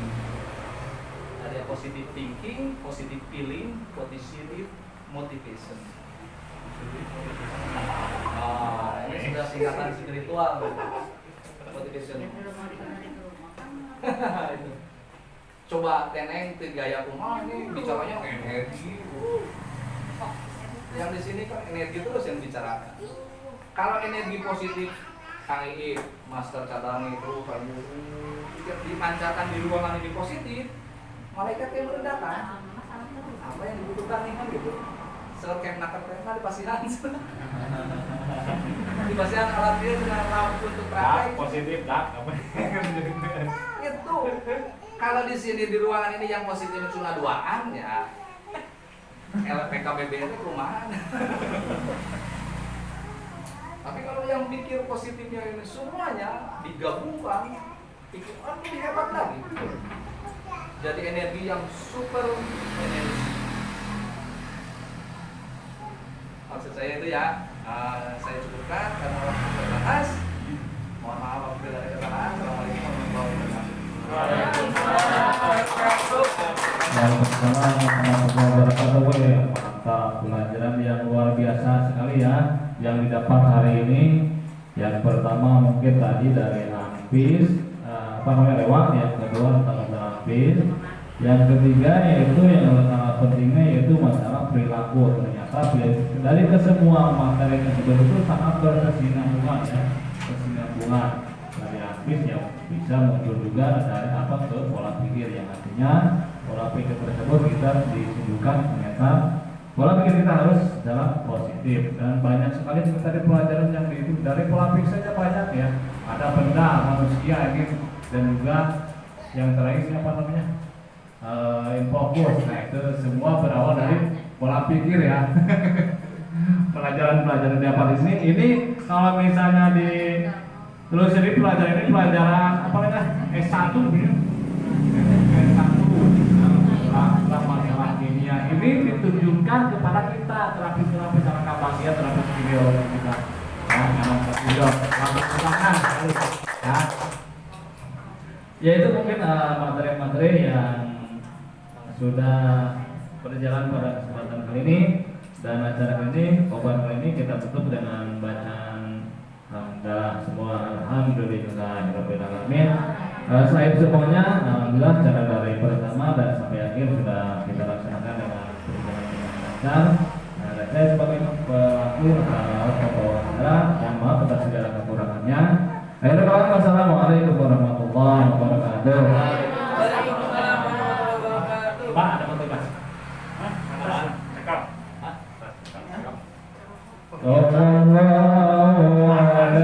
Ada positive thinking, positive feeling, positive motivation. Ini sudah singkatan spiritual. Motivation. Coba teneng ke gaya kumah ini bicaranya energi. Yang di sini kan energi terus yang bicarakan. Kalau energi positif, Kang Ii, Master Cadang itu kamu dipancarkan di ruangan ini positif, malaikat yang berdatang. Apa yang dibutuhkan nih kan gitu? Selkem nakar tema di pasihan. Di pasihan alat dia dengan lampu untuk praktek. Positif apa? Itu. Kalau di sini di ruangan ini yang positif cuma duaan ya. LPKBB itu rumahan. Tapi kalau yang pikir positifnya ini semuanya digabungkan, pikiran lebih hebat lagi. Jadi energi yang super energi. maksud saya itu ya, saya cukupkan karena waktu terbatas. Mohon maaf apabila ada kesalahan. Assalamualaikum warahmatullahi wabarakatuh. Waalaikumsalam warahmatullahi wabarakatuh. Mantap, pelajaran yang luar biasa sekali ya yang didapat hari ini. Yang pertama mungkin tadi dari Hafiz, lewat. Yang kedua tentang masalah Hafiz. Yang ketiga yaitu yang sangat pentingnya yaitu masalah perilaku. Ternyata dari kesemua materi tersebut itu sangat berkesinambungan ya, kesinambungan dari Hafiz yang bisa muncul juga dari apa ke pola pikir yang artinya pola pikir tersebut kita ditunjukkan ternyata pola pikir kita harus dalam positif dan banyak sekali tadi pelajaran yang dari pola pikir saja banyak ya, ada benda manusia ini dan juga yang terakhir siapa namanya infokus. Nah itu semua berawal dari pola pikir ya. Pelajaran-pelajaran dapat di sini ini kalau misalnya di terus jadi pelajaran ini pelajaran apa namanya S1 gitu. S1 dalam masalah kimia ini ditunjukkan kepada kita terapi-terapi cara kabasia, terapi biologi kita. Nah, yang video lakukan ya. Ya itu mungkin materi-materi yang sudah berjalan pada kesempatan kali ini dan acara kali ini, obat kali ini kita tutup dengan bacaan hamdalah semua alhamdulillahirabbil alamin. Selain semuanya, alhamdulillah cara dari pertama dan sampai akhir sudah kita laksanakan dengan berjalan dengan lancar. Nah, saya sebagai pelaku pembawa acara, mohon maaf atas segala kekurangannya. Akhirnya kawan, wassalamualaikum warahmatullahi wabarakatuh. Pak, ada foto Pak? Cekap. Sallallahu alaihi